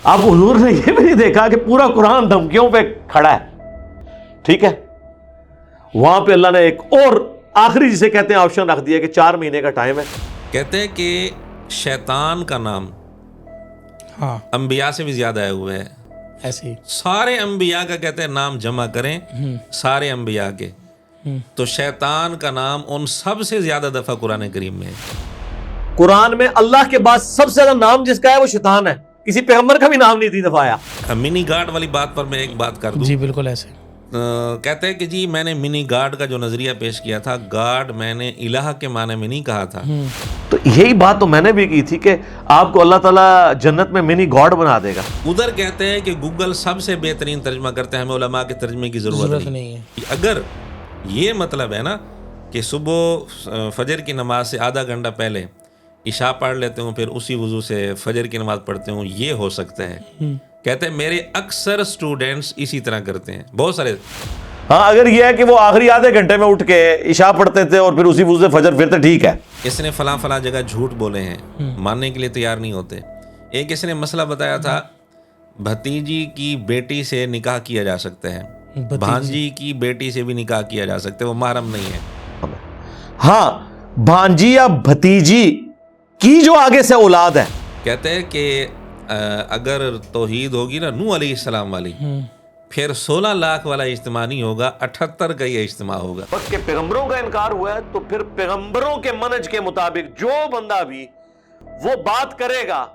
اب حضور نے یہ بھی نہیں دیکھا کہ پورا قرآن دھمکیوں پہ کھڑا ہے، ٹھیک ہے، وہاں پہ اللہ نے ایک اور آخری جسے کہتے ہیں آپشن رکھ دیا کہ 4 مہینے کا ٹائم ہے. کہتے ہیں کہ شیطان کا نام ہاں انبیاء سے بھی زیادہ آئے ہوئے ہے. ایسے ہی سارے انبیاء کا کہتے ہیں نام جمع کریں، سارے انبیاء کے، تو شیطان کا نام ان سب سے زیادہ دفعہ قرآن کریم میں ہے. قرآن میں اللہ کے بعد سب سے زیادہ نام جس کا ہے وہ شیطان ہے، کسی پیغمبر کا بھی نام نہیں 3 دفعہ آیا. منی گاڈ والی بات پر میں ایک بات کر دوں. جی بالکل ایسے. کہتے ہیں کہ جی میں نے منی گاڈ کا جو نظریہ پیش کیا تھا، گاڈ میں نے الہ کے معنی میں نہیں کہا تھا. تو یہی بات تو میں نے بھی کی تھی کہ آپ کو اللہ تعالیٰ جنت میں منی گاڈ بنا دے گا. ادھر کہتے ہیں کہ گوگل سب سے بہترین ترجمہ کرتے ہیں، ہمیں علماء کے ترجمے کی ضرورت نہیں ہے. اگر یہ مطلب ہے نا کہ صبح فجر کی نماز سے آدھا گھنٹہ پہلے عشاء پڑھ لیتے ہوں، پھر اسی وضو سے فجر کی نماز پڑھتے ہوں، یہ ہو سکتا ہے. کہتے ہیں میرے اکثر اسٹوڈنٹس اسی طرح کرتے ہیں، بہت سارے. ہاں اگر یہ ہے کہ وہ آخری آدھے گھنٹے میں اٹھ کے عشاء پڑھتے تھے اور پھر اسی وضو سے فجر، پھر تو ٹھیک ہے. اس نے فلاں فلاں جگہ جھوٹ بولے ہیں، ماننے کے لیے تیار نہیں ہوتے. ایک اس نے مسئلہ بتایا تھا، بھتیجی کی بیٹی سے نکاح کیا جا سکتا ہے، بھانجی کی بیٹی سے بھی نکاح کیا جا سکتا ہے، وہ محرم نہیں ہے. ہاں بھانجی یا بھتیجی کی جو آگے سے اولاد ہے. کہتے ہیں کہ اگر توحید ہوگی نا نوح علیہ السلام والی، پھر 16 لاکھ والا اجتماع نہیں ہوگا، 78 کا یہ اجتماع ہوگا. وقت کے پیغمبروں کا انکار ہوا ہے تو پھر پیغمبروں کے منہج کے مطابق جو بندہ بھی وہ بات کرے گا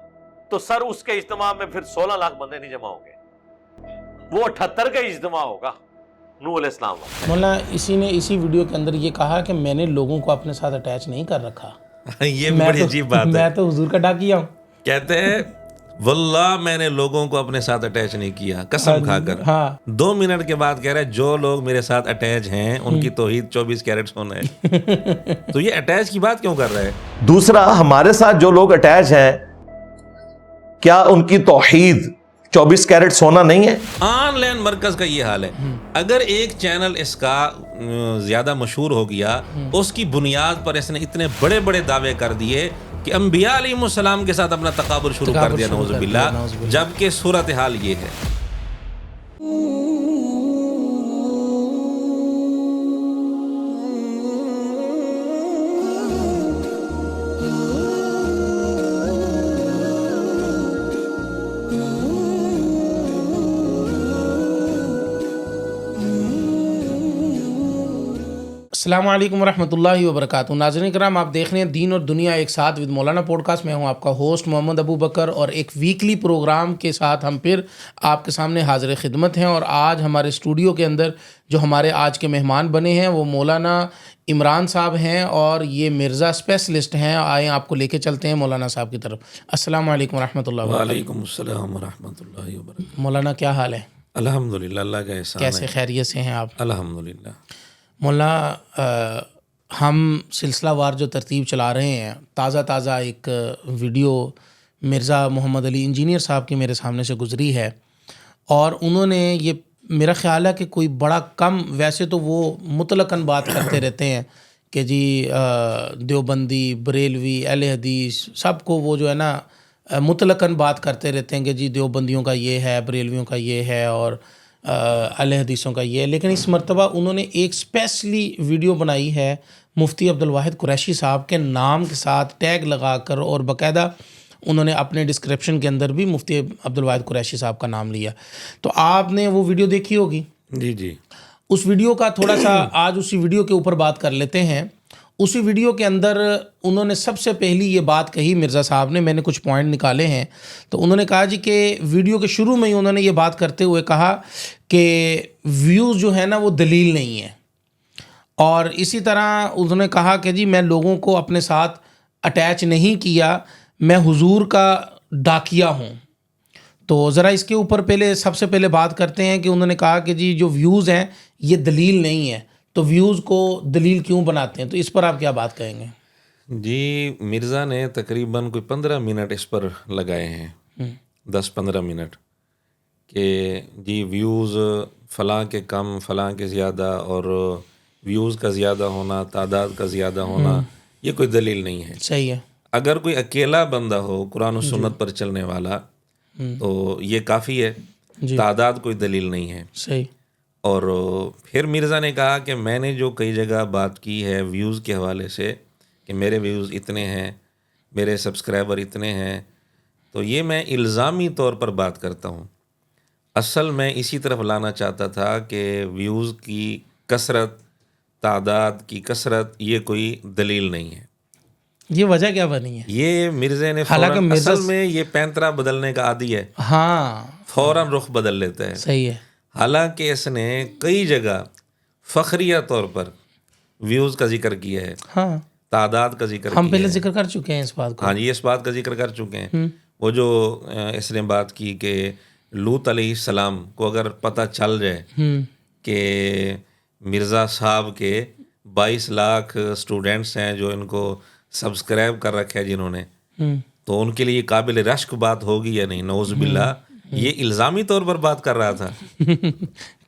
تو سر اس کے اجتماع میں پھر 16 لاکھ بندے نہیں جمع ہوں گے، وہ 78 کا اجتماع ہوگا نوح علیہ السلام والا. مولانا اسی نے اسی ویڈیو کے اندر یہ کہا کہ میں نے لوگوں کو اپنے ساتھ اٹیچ نہیں کر رکھا. یہ بڑی عجیب بات ہے. میں تو حضور کا ڈاکیا ہوں. کہتے ہیں واللہ میں نے لوگوں کو اپنے ساتھ اٹیچ نہیں کیا، قسم کھا کر. 2 منٹ کے بعد کہہ رہے ہیں جو لوگ میرے ساتھ اٹیچ ہیں ان کی توحید 24 کیرٹ سونا ہے. تو یہ اٹیچ کی بات کیوں کر رہے ہیں؟ دوسرا، ہمارے ساتھ جو لوگ اٹیچ ہیں کیا ان کی توحید 24 کیرٹ سونا نہیں ہے؟ آن لائن مرکز کا یہ حال ہے. اگر ایک چینل اس کا زیادہ مشہور ہو گیا، اس کی بنیاد پر اس نے اتنے بڑے بڑے دعوے کر دیے کہ انبیاء علیہ السلام کے ساتھ اپنا تقابل شروع کر دیا، نعوذ باللہ، جبکہ صورتحال یہ ہے. السلام علیکم ورحمۃ اللہ وبرکاتہ. ناظرین کرام، آپ دیکھ رہے ہیں دین اور دنیا ایک ساتھ ود مولانا پوڈ کاسٹ. میں ہوں آپ کا ہوسٹ محمد ابو بکر، اور ایک ویکلی پروگرام کے ساتھ ہم پھر آپ کے سامنے حاضر خدمت ہیں. اور آج ہمارے اسٹوڈیو کے اندر جو ہمارے آج کے مہمان بنے ہیں وہ مولانا عمران صاحب ہیں، اور یہ مرزا اسپیشلسٹ ہیں. آئیں آپ کو لے کے چلتے ہیں مولانا صاحب کی طرف. السلام علیکم ورحمۃ اللہ وبرکاتہ. وعلیکم السلام ورحمۃ اللہ وبرکاتہ. مولانا کیا حال ہے؟ الحمدللہ، اللہ کا احسان ہے. کیسے خیریت سے ہیں آپ؟ الحمدللہ. مولانا ہم سلسلہ وار جو ترتیب چلا رہے ہیں، تازہ ایک ویڈیو مرزا محمد علی انجینئر صاحب کی میرے سامنے سے گزری ہے، اور انہوں نے یہ، میرا خیال ہے کہ کوئی بڑا کم، ویسے تو وہ مطلقاً بات کرتے رہتے ہیں کہ جی دیوبندی، بریلوی، اہل حدیث، سب کو وہ جو ہے نا مطلقاً بات کرتے رہتے ہیں کہ جی دیوبندیوں کا یہ ہے، بریلویوں کا یہ ہے، اور اہل حدیثوں کا یہ ہے. لیکن اس مرتبہ انہوں نے ایک اسپیشلی ویڈیو بنائی ہے مفتی عبدالواحد قریشی صاحب کے نام کے ساتھ ٹیگ لگا کر، اور باقاعدہ انہوں نے اپنے ڈسکرپشن کے اندر بھی مفتی عبدالواحد قریشی صاحب کا نام لیا. تو آپ نے وہ ویڈیو دیکھی ہوگی. جی جی. اس ویڈیو کا تھوڑا سا آج اسی ویڈیو کے اوپر بات کر لیتے ہیں. اسی ویڈیو کے اندر انہوں نے سب سے پہلی یہ بات کہی مرزا صاحب نے، میں نے کچھ پوائنٹ نکالے ہیں. تو انہوں نے کہا جی کہ ویڈیو کے شروع میں ہی انہوں نے یہ بات کرتے ہوئے کہا کہ ویوز جو ہے نا وہ دلیل نہیں ہے. اور اسی طرح انہوں نے کہا کہ جی میں لوگوں کو اپنے ساتھ اٹیچ نہیں کیا، میں حضور کا ڈاکیا ہوں. تو ذرا اس کے اوپر سب سے پہلے بات کرتے ہیں کہ انہوں نے کہا کہ جی جو ویوز ہیں یہ دلیل نہیں ہے، تو ویوز کو دلیل کیوں بناتے ہیں؟ تو اس پر آپ کیا بات کہیں گے؟ جی، مرزا نے تقریباً کوئی 15 منٹ اس پر لگائے ہیں، 10-15 منٹ، کہ جی ویوز فلاں کے کم، فلاں کے زیادہ، اور ویوز کا زیادہ ہونا، تعداد کا زیادہ ہونا، یہ کوئی دلیل نہیں ہے. صحیح ہے. اگر کوئی اکیلا بندہ ہو قرآن و سنت پر چلنے والا، تو یہ کافی ہے، تعداد کوئی دلیل نہیں ہے. صحیح. اور پھر مرزا نے کہا کہ میں نے جو کئی جگہ بات کی ہے ویوز کے حوالے سے کہ میرے ویوز اتنے ہیں، میرے سبسکرائبر اتنے ہیں، تو یہ میں الزامی طور پر بات کرتا ہوں. اصل میں اسی طرف لانا چاہتا تھا کہ ویوز کی کثرت، تعداد کی کثرت یہ کوئی دلیل نہیں ہے. یہ وجہ کیا بنی ہے؟ یہ مرزا نے فوراً، اصل میں یہ پینترا بدلنے کا عادی ہے، ہاں فوراً رخ بدل لیتا ہے. صحیح ہے. حالانکہ اس نے کئی جگہ فخریہ طور پر ویوز کا ذکر کیا ہے، ہاں تعداد کا ذکر ہم کیا پہلے ہے. ذکر کر چکے ہیں اس بات کو. ہاں جی، اس بات کا ذکر کر چکے ہیں. وہ جو اس نے بات کی کہ لوط علیہ السلام کو اگر پتہ چل جائے کہ مرزا صاحب کے 22 لاکھ سٹوڈنٹس ہیں جو ان کو سبسکرائب کر رکھا ہے جنہوں نے، تو ان کے لیے قابل رشک بات ہوگی یا نہیں؟ نعوذ باللہ. یہ الزامی طور پر بات کر رہا تھا،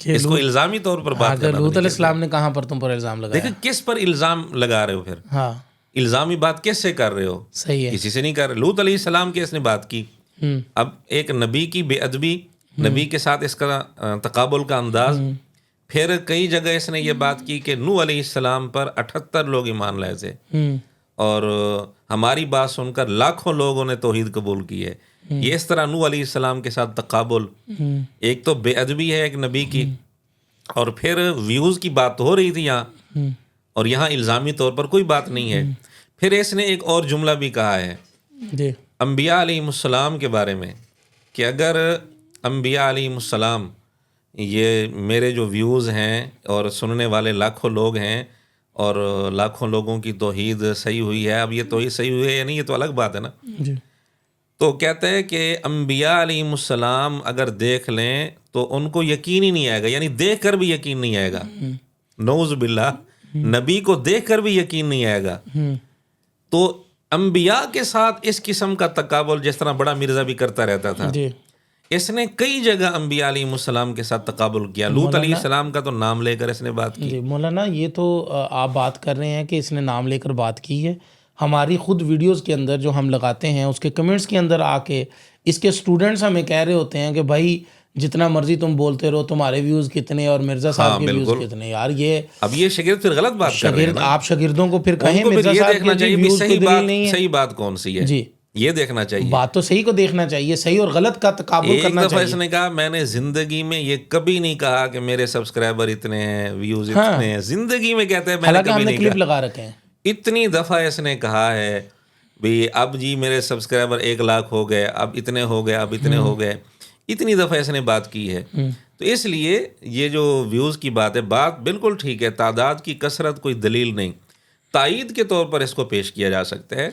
اس کو الزامی طور پر بات کرنا. لوط علیہ السلام نے کہاں پر تم پر الزام لگایا؟ دیکھیں کس پر الزام لگا رہے ہو، پھر ہاں الزامی بات کس سے کر رہے ہو؟ صحیح ہے. کسی سے نہیں کر رہے. لوط علیہ السلام کی اس نے بات کی. اب ایک نبی کی بے ادبی، نبی کے ساتھ اس کا تقابل کا انداز. پھر کئی جگہ اس نے یہ بات کی کہ نوح علیہ السلام پر 78 لوگ ایمان لائے تھے اور ہماری بات سن کر لاکھوں لوگوں نے توحید قبول کی ہے. یہ اس طرح نوح علیہ السلام کے ساتھ تقابل، ایک تو بے ادبی ہے ایک نبی کی، اور پھر ویوز کی بات ہو رہی تھی یہاں، اور یہاں الزامی طور پر کوئی بات نہیں ہے. پھر اس نے ایک اور جملہ بھی کہا ہے انبیاء علیہ السلام کے بارے میں کہ اگر انبیاء علیہ السلام، یہ میرے جو ویوز ہیں اور سننے والے لاکھوں لوگ ہیں اور لاکھوں لوگوں کی توحید صحیح ہوئی ہے، اب یہ توحید صحیح ہوئی ہے یا نہیں یہ تو الگ بات ہے نا. تو کہتا ہے کہ انبیاء علیہ السلام اگر دیکھ لیں تو ان کو یقین ہی نہیں آئے گا، یعنی دیکھ کر بھی یقین نہیں آئے گا. نعوذ باللہ، نبی کو دیکھ کر بھی یقین نہیں آئے گا. تو انبیاء کے ساتھ اس قسم کا تقابل جس طرح بڑا مرزا بھی کرتا رہتا تھا، اس نے کئی جگہ انبیاء علیہ السلام کے ساتھ تقابل کیا. لوط علیہ السلام کا تو نام لے کر اس نے بات کی. مولانا یہ تو آپ بات کر رہے ہیں کہ اس نے نام لے کر بات کی ہے. ہماری خود ویڈیوز کے اندر جو ہم لگاتے ہیں اس کے کمنٹس کے اندر آ کے اس کے سٹوڈنٹس ہمیں کہہ رہے ہوتے ہیں کہ بھائی جتنا مرضی تم بولتے رہو، تمہارے ویوز کتنے اور مرزا صاحب کے ویوز کتنے. یار یہ اب یہ شاگرد پھر غلط بات کر رہے ہیں. آپ شاگردوں کو پھر کہیں مرزا صاحب کے ویوز کو دلیل نہیں ہے. صحیح بات کون سی ہے جی یہ دیکھنا چاہیے. بات تو صحیح کو دیکھنا چاہیے، صحیح اور غلط کا تقابل کرنا چاہیے. ایک دفعہ اس نے کہا میں نے زندگی میں یہ کبھی نہیں کہا کہ میرے سبسکرائبر اتنے ہیں، ویوز اتنے ہیں. زندگی میں کہتے ہیں میں نے کبھی نہیں کہا. کلپ لگا رکھے ہیں. اتنی دفعہ اس نے کہا ہے بھئی اب جی میرے سبسکرائبر 1 لاکھ ہو گئے، اب اتنے ہو گئے، اب اتنے ہو گئے. اتنی دفعہ اس نے بات کی ہے. تو اس لیے یہ جو ویوز کی بات ہے، بات بالکل ٹھیک ہے، تعداد کی کثرت کوئی دلیل نہیں، تائید کے طور پر اس کو پیش کیا جا سکتا ہے.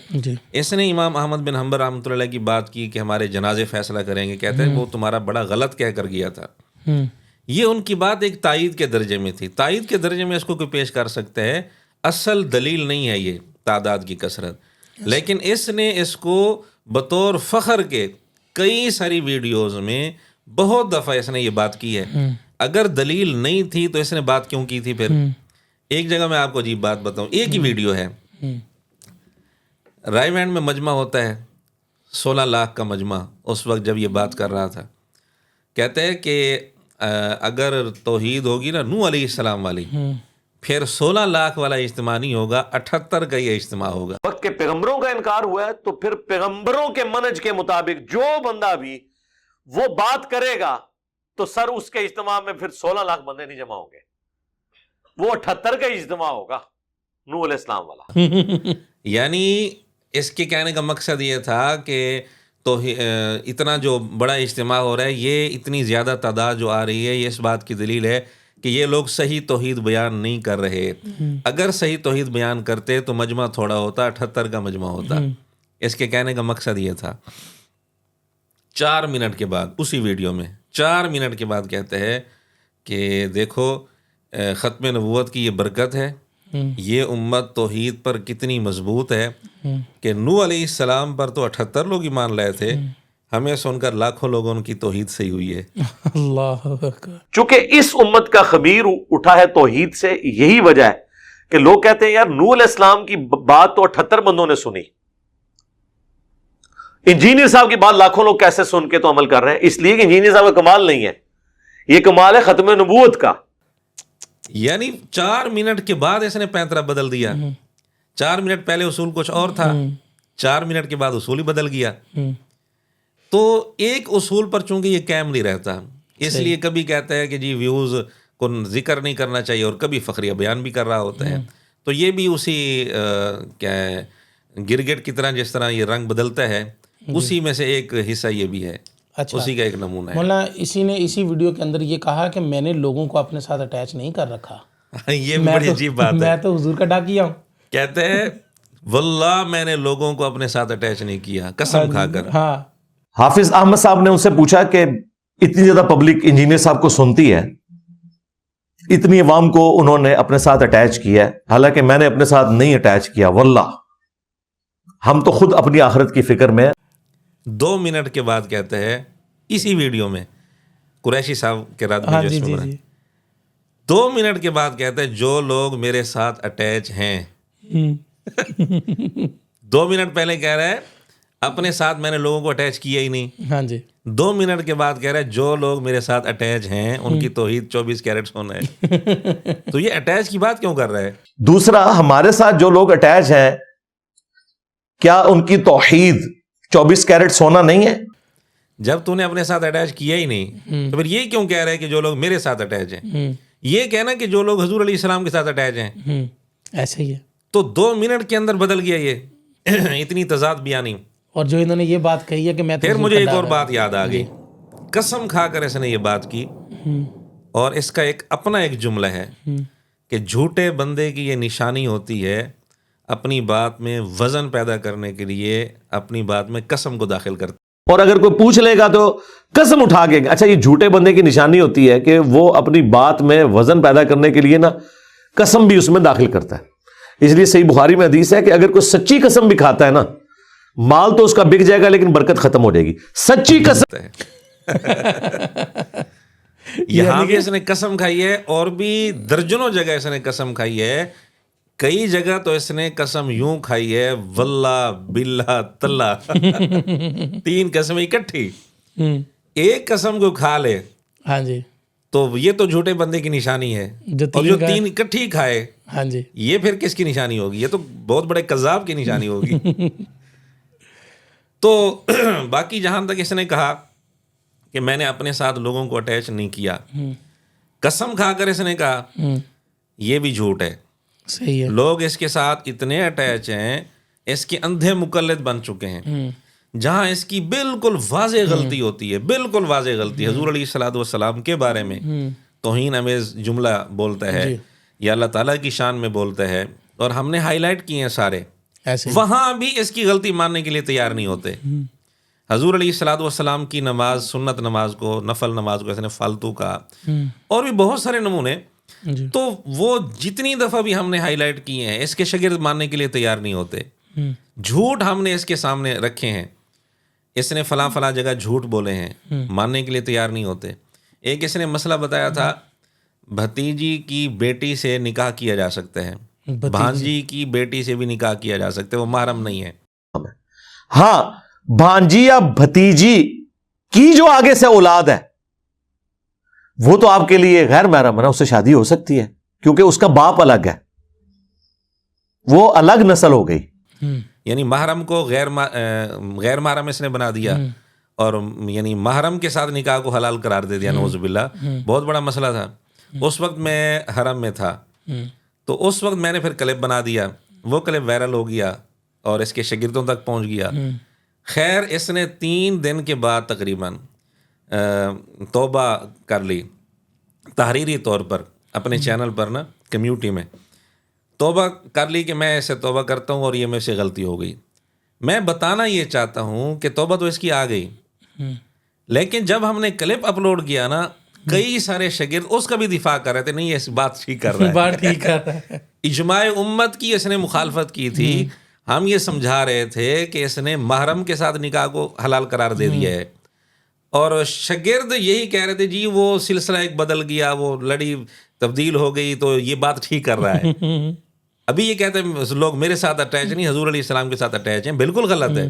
اس نے امام احمد بن حنبل رحمۃ اللہ علیہ کی بات کی کہ ہمارے جنازے فیصلہ کریں گے، کہتے ہیں وہ تمہارا بڑا غلط کہہ کر گیا تھا. یہ ان کی بات ایک تائید کے درجے میں تھی. تائید کے درجے میں اس کو کوئی پیش کر سکتا ہے، اصل دلیل نہیں ہے یہ تعداد کی کثرت. لیکن اس نے اس کو بطور فخر کے کئی ساری ویڈیوز میں بہت دفعہ اس نے یہ بات کی ہے. اگر دلیل نہیں تھی تو اس نے بات کیوں کی تھی پھر؟ ایک جگہ میں آپ کو عجیب بات بتاؤں، ایک ہی ویڈیو ہے، رائے وینڈ میں مجمع ہوتا ہے 16 لاکھ کا مجمع. اس وقت جب یہ بات کر رہا تھا، کہتے ہیں کہ اگر توحید ہوگی نا نوح علیہ السلام والی، پھر 16 لاکھ والا اجتماع نہیں ہوگا، 78 کا یہ اجتماع ہوگا. وقت کے پیغمبروں کا انکار ہوا ہے تو پھر پیغمبروں کے منہج کے مطابق جو بندہ بھی وہ بات کرے گا تو سر اس کے اجتماع میں پھر 16 لاکھ بندے نہیں جمع ہوں گے، وہ 78 کا اجتماع ہوگا نوح علیہ السلام والا. یعنی اس کے کہنے کا مقصد یہ تھا کہ تو اتنا جو بڑا اجتماع ہو رہا ہے، یہ اتنی زیادہ تعداد جو آ رہی ہے، یہ اس بات کی دلیل ہے کہ یہ لوگ صحیح توحید بیان نہیں کر رہے. اگر صحیح توحید بیان کرتے تو مجمع تھوڑا ہوتا، 78 کا مجمع ہوتا. اس کے کہنے کا مقصد یہ تھا. 4 منٹ کے بعد اسی ویڈیو میں 4 منٹ کے بعد کہتے ہیں کہ دیکھو ختم نبوت کی یہ برکت ہے، یہ امت توحید پر کتنی مضبوط ہے کہ نوح علیہ السلام پر تو 78 لوگ ایمان لائے تھے، ہمیں سن کر لاکھوں لوگوں کی توحید صحیح ہوئی ہے. اللہ اکبر. چونکہ اس امت کا خمیر اٹھا ہے توحید سے، یہی وجہ ہے کہ لوگ کہتے ہیں یار نوح علیہ السلام کی بات تو 78 بندوں نے سنی، انجینئر صاحب کی بات لاکھوں لوگ کیسے سن کے تو عمل کر رہے ہیں؟ اس لیے کہ انجینئر صاحب کا کمال نہیں ہے، یہ کمال ہے ختم نبوت کا. یعنی 4 منٹ کے بعد اس نے پینترا بدل دیا. 4 منٹ پہلے اصول کچھ اور تھا، 4 منٹ کے بعد اصول ہی بدل گیا. تو ایک اصول پر چونکہ یہ قائم نہیں رہتا، اس لیے کبھی کہتا ہے کہ جی ویوز کو ذکر نہیں کرنا چاہیے، اور کبھی فخریہ بیان بھی کر رہا ہوتا ہے. تو یہ بھی اسی کیا ہے گرگٹ کی طرح، جس طرح یہ رنگ بدلتا ہے، اسی میں سے ایک حصہ یہ بھی ہے. اچھا، اسی کا ایک نمونہ ہے. مولانا اسی نے اسی ویڈیو کے اندر یہ کہا کہ میں نے لوگوں کو اپنے ساتھ اٹیچ نہیں کر رکھا. یہ بڑی عجیب بات ہے. میں تو حضور کا ڈاکیا ہوں. کہتے ہیں واللہ میں نے لوگوں کو اپنے ساتھ اٹیچ نہیں کیا، قسم کھا کر. ہاں. حافظ احمد صاحب نے ان سے پوچھا کہ اتنی زیادہ پبلک انجینئر صاحب کو سنتی ہے، اتنی عوام کو انہوں نے اپنے ساتھ اٹیچ کیا ہے، حالانکہ میں نے اپنے ساتھ نہیں اٹیچ کیا، واللہ ہم تو خود اپنی آخرت کی فکر میں. 2 منٹ کے بعد کہتے ہیں اسی ویڈیو میں، قریشی صاحب کے رات میں جو اس میں بنا، 2 منٹ کے بعد کہتے ہیں جو لوگ میرے ساتھ اٹیچ ہیں. 2 منٹ پہلے کہہ رہا ہے اپنے ساتھ میں نے لوگوں کو اٹیچ کیا ہی نہیں. ہاں جی. 2 منٹ کے بعد کہہ رہا ہے جو لوگ میرے ساتھ اٹیچ ہیں ان کی توحید 24 کیرٹ سونا ہے. تو یہ اٹیچ کی بات کیوں کر رہا ہے؟ دوسرا، ہمارے ساتھ جو لوگ اٹیچ ہیں کیا ان کی توحید 24 کیرٹ سونا نہیں ہے؟ جب تو نے اپنے ساتھ اٹیچ کیا ہی نہیں تو پھر یہ کیوں کہہ رہا ہے کہ جو لوگ میرے ساتھ اٹیچ ہیں؟ یہ کہنا کہ جو لوگ حضور علیہ السلام کے ساتھ اٹیچ ہیں. ایسے ہی ہے. تو 2 منٹ کے اندر بدل گیا یہ اتنی تضاد بیانی. اور جو انہوں نے یہ بات کہی ہے کہ میں پھر مجھے ایک اور بات یاد آ گئی. قسم کھا کر اس نے یہ بات کی، اور اس کا ایک اپنا ایک جملہ ہے کہ جھوٹے بندے کی یہ نشانی ہوتی ہے اپنی بات میں وزن پیدا کرنے کے لیے اپنی بات میں قسم کو داخل کرتا. اور اگر کوئی پوچھ لے گا تو قسم اٹھا کے، اچھا یہ جھوٹے بندے کی نشانی ہوتی ہے کہ وہ اپنی بات میں وزن پیدا کرنے کے لیے نا قسم بھی اس میں داخل کرتا ہے. اس لیے صحیح بخاری میں حدیث ہے کہ اگر کوئی سچی قسم بھی کھاتا ہے نا، مال تو اس کا بک جائے گا لیکن برکت ختم ہو جائے گی. سچی قسم ہے. یہاں بھی اس نے قسم کھائی ہے، اور بھی درجنوں جگہ اس نے قسم کھائی ہے. کئی جگہ تو اس نے قسم یوں کھائی ہے واللہ باللہ تاللہ 3 قسمیں اکٹھی. ایک قسم کو کھا لے ہاں جی تو یہ تو جھوٹے بندے کی نشانی ہے، اور جو 3 اکٹھی کھائے ہاں جی یہ پھر کس کی نشانی ہوگی؟ یہ تو بہت بڑے کذاب کی نشانی ہوگی. تو باقی جہاں تک اس نے کہا کہ میں نے اپنے ساتھ لوگوں کو اٹیچ نہیں کیا، قسم کھا کر اس نے کہا، یہ بھی جھوٹ ہے. صحیح ہے. لوگ اس کے ساتھ اتنے اٹیچ ہیں، اس کے اندھے مقلد بن چکے ہیں. جہاں اس کی بالکل واضح غلطی ہوتی ہے، بالکل واضح غلطی حضور علیہ الصلوۃ والسلام کے بارے میں توہین امیز جملہ بولتا ہے یا اللہ تعالیٰ کی شان میں بولتا ہے، اور ہم نے ہائی لائٹ کیے ہیں سارے، وہاں بھی اس کی غلطی ماننے کے لیے تیار نہیں ہوتے. حضور علیہ الصلوۃ والسلام کی نماز، سنت نماز کو، نفل نماز کو اس نے فالتو کہا، اور بھی بہت سارے نمونے. تو وہ جتنی دفعہ بھی ہم نے ہائی لائٹ کیے ہیں اس کے شاگرد ماننے کے لیے تیار نہیں ہوتے. جھوٹ ہم نے اس کے سامنے رکھے ہیں، اس نے فلاں فلاں جگہ جھوٹ بولے ہیں، ماننے کے لیے تیار نہیں ہوتے. ایک اس نے مسئلہ بتایا تھا بھتیجی کی بیٹی سے نکاح کیا جا سکتا ہے، بھانجی کی بیٹی سے بھی نکاح کیا جا سکتا ہے، وہ محرم نہیں ہے. ہاں، بھانجی یا بھتیجی کی جو آگے سے اولاد ہے وہ تو آپ کے لیے غیر محرم ہے، اس سے شادی ہو سکتی ہے کیونکہ اس کا باپ الگ ہے، وہ الگ نسل ہو گئی. یعنی محرم کو غیر محرم اس نے بنا دیا، اور یعنی محرم کے ساتھ نکاح کو حلال قرار دے دیا. نعوذ باللہ. بہت بڑا مسئلہ تھا. اس وقت میں حرم میں تھا، تو اس وقت میں نے پھر کلپ بنا دیا، وہ کلپ وائرل ہو گیا اور اس کے شاگردوں تک پہنچ گیا. خیر اس نے 3 دن کے بعد تقریباً توبہ کر لی تحریری طور پر اپنے چینل پر نا، کمیونٹی میں توبہ کر لی کہ میں ایسے توبہ کرتا ہوں اور یہ مجھ سے غلطی ہو گئی. میں بتانا یہ چاہتا ہوں کہ توبہ تو اس کی آ گئی، لیکن جب ہم نے کلپ اپلوڈ کیا نا، کئی سارے شاگرد اس کا بھی دفاع کر رہے تھے، نہیں یہ بات ٹھیک کر رہا ہے. اجماع امت کی اس نے مخالفت کی تھی. ہم یہ سمجھا رہے تھے کہ اس نے محرم کے ساتھ نکاح کو حلال قرار دے دیا ہے، اور شاگرد یہی کہہ رہے تھے جی وہ سلسلہ ایک بدل گیا، وہ لڑی تبدیل ہو گئی، تو یہ بات ٹھیک کر رہا ہے. ابھی یہ کہتے ہیں لوگ میرے ساتھ اٹیچ نہیں، حضور علیہ السلام کے ساتھ اٹیچ ہیں. بالکل غلط ہے.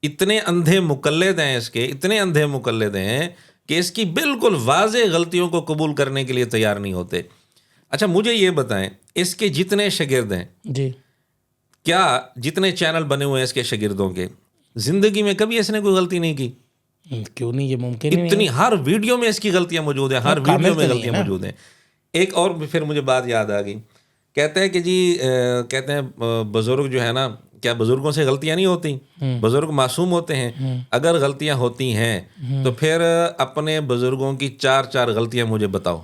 اتنے اندھے مقلد ہیں اس کے، اتنے اندھے مقلد ہیں کہ اس کی بالکل واضح غلطیوں کو قبول کرنے کے لیے تیار نہیں ہوتے. اچھا مجھے یہ بتائیں، اس کے جتنے شاگرد ہیں، جی کیا جتنے چینل بنے ہوئے ہیں اس کے شاگردوں کے، زندگی میں کبھی اس نے کوئی غلطی نہیں کی؟ کیوں نہیں، یہ ممکن ہی نہیں. اتنی ہر ویڈیو میں اس کی غلطیاں موجود ہیں، ہر کامل ویڈیو میں تو نہیں غلطیاں ہے نا. موجود ہیں. ایک اور پھر مجھے بات یاد آ گئی، کہتے ہیں کہ جی کہتے ہیں بزرگ جو ہے نا، کیا بزرگوں سے غلطیاں نہیں ہوتی؟ بزرگ معصوم ہوتے ہیں. اگر غلطیاں ہوتی ہیں تو پھر اپنے بزرگوں کی 4 غلطیاں مجھے بتاؤ،